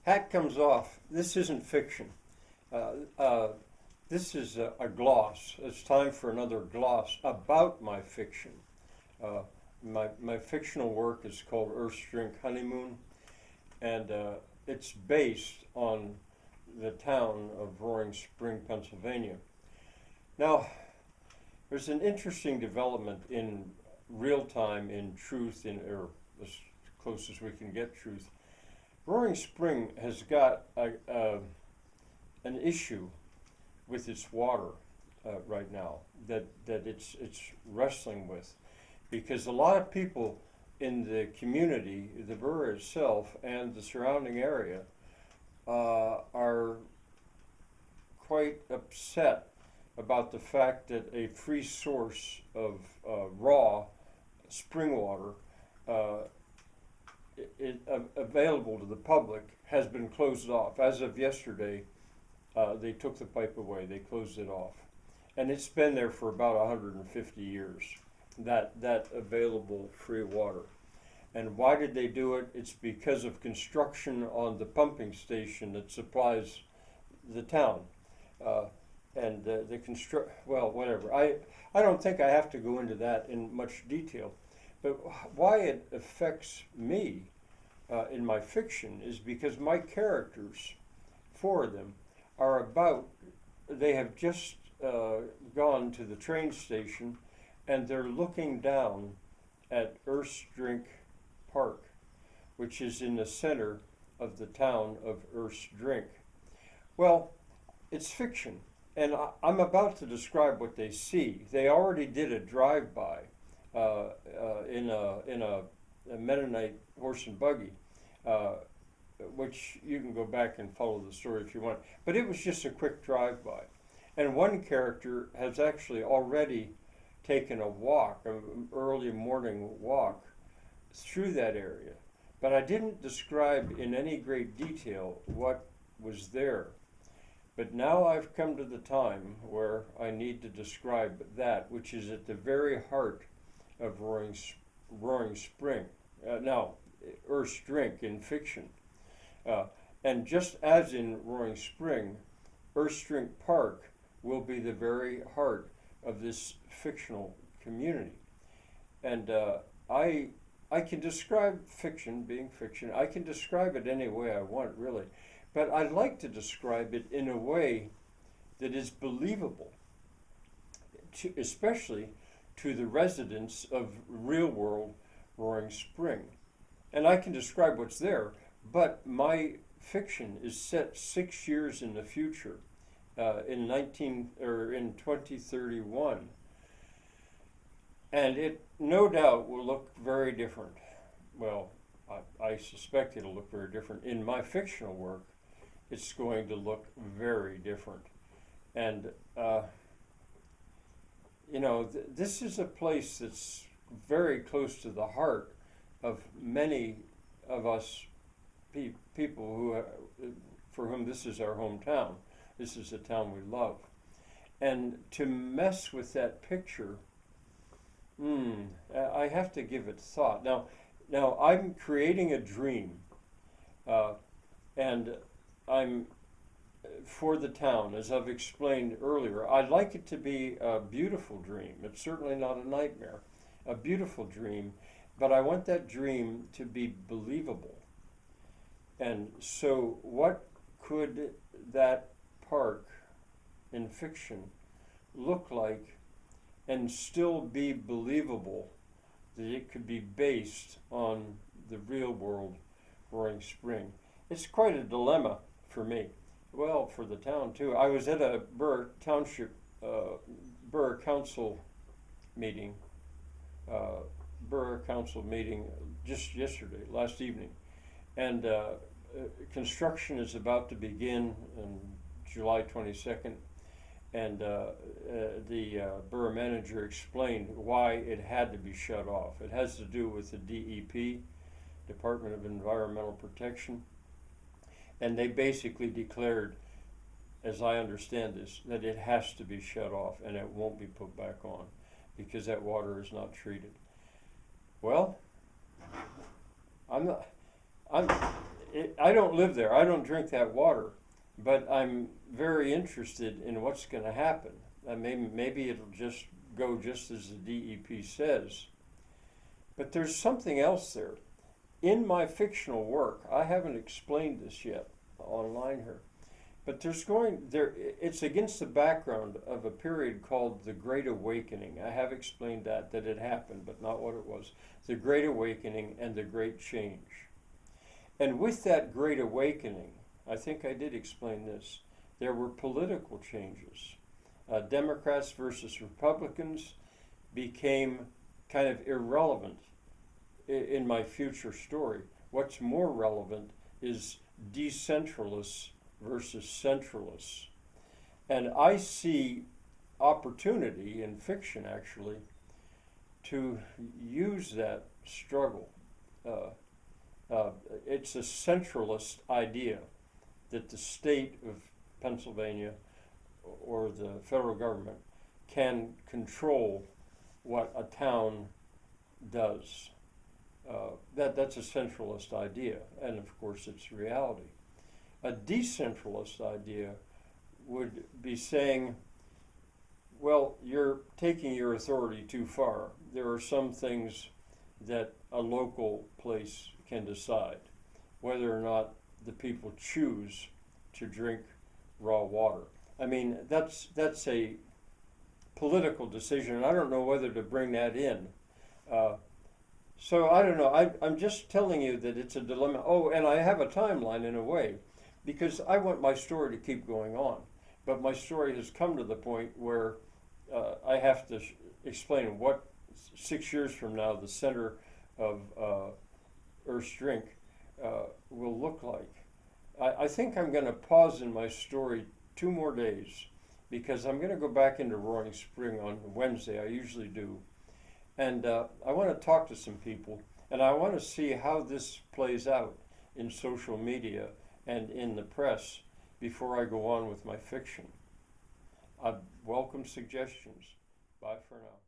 Hat comes off. This isn't fiction. Uh, uh, this is a gloss. It's time for another gloss about my fiction. Uh, my fictional work is called Earth's Drink Honeymoon, and it's based on the town of Roaring Spring, Pennsylvania. Now, there's an interesting development in real time, in truth, or as close as we can get truth. Roaring Spring has got an issue with its water right now that it's wrestling with, because a lot of people in the community, the borough itself, and the surrounding area are quite upset about the fact that a free source of raw spring water uh, available to the public has been closed off. As of yesterday, they took the pipe away, they closed it off. And it's been there for about 150 years, that available free water. And why did they do it? It's because of construction on the pumping station that supplies the town. And well, whatever. I don't think I have to go into that in much detail. But why it affects me in my fiction is because my characters, four of them, they have just gone to the train station, and they're looking down at Earth's Drink Park, which is in the center of the town of Earth's Drink. Well, it's fiction, and I'm about to describe what they see. They already did a drive-by in a Mennonite horse and buggy, which you can go back and follow the story if you want. But it was just a quick drive-by. And one character has actually already taken a walk, an early morning walk, through that area. But I didn't describe in any great detail what was there. But now I've come to the time where I need to describe that, which is at the very heart of Roaring Spring. Now, Earth's Drink in fiction. And just as in Roaring Spring, Earth's Drink Park will be the very heart of this fictional community. And I can describe fiction being fiction. I can describe it any way I want, really. But I'd like to describe it in a way that is believable, especially to the residents of real-world Roaring Spring. And I can describe what's there, but my fiction is set 6 years in the future, in 2031, and it no doubt will look very different. Well, I suspect it'll look very different. In my fictional work, it's going to look very different, and this is a place that's very close to the heart of many of us people for whom this is our hometown. This is a town we love. And to mess with that picture, I have to give it thought. Now I'm creating a dream, and I'm for the town, as I've explained earlier. I'd like it to be a beautiful dream. It's certainly not a nightmare. A beautiful dream, but I want that dream to be believable. And so what could that park in fiction look like and still be believable, that it could be based on the real world Roaring Spring? It's quite a dilemma for me. Well, for the town too. I was at a borough council meeting just yesterday, last evening, and construction is about to begin on July 22nd, and the borough manager explained why it had to be shut off. It has to do with the DEP, Department of Environmental Protection, and they basically declared, as I understand this, that it has to be shut off and it won't be put back on because that water is not treated. Well, I don't live there. I don't drink that water, but I'm very interested in what's going to happen. Maybe it'll just go just as the DEP says. But there's something else there. In my fictional work, I haven't explained this yet online here, but it's against the background of a period called the Great Awakening. I have explained that it happened, but not what it was. The Great Awakening and the Great Change. And with that Great Awakening, I think I did explain this, there were political changes. Democrats versus Republicans became kind of irrelevant in my future story. What's more relevant is decentralists versus centralists. And I see opportunity in fiction, actually, to use that struggle. It's a centralist idea that the state of Pennsylvania or the federal government can control what a town does. That's a centralist idea, and of course it's reality. A decentralist idea would be saying, well, you're taking your authority too far. There are some things that a local place can decide, whether or not the people choose to drink raw water. I mean, that's a political decision, and I don't know whether to bring that in. So I don't know. I'm just telling you that it's a dilemma. Oh, and I have a timeline in a way, because I want my story to keep going on. But my story has come to the point where I have to explain what 6 years from now the center of Earth's drink will look like. I think I'm going to pause in my story 2 more days, because I'm going to go back into Roaring Spring on Wednesday. I usually do. And I want to talk to some people, and I want to see how this plays out in social media and in the press before I go on with my fiction. I welcome suggestions. Bye for now.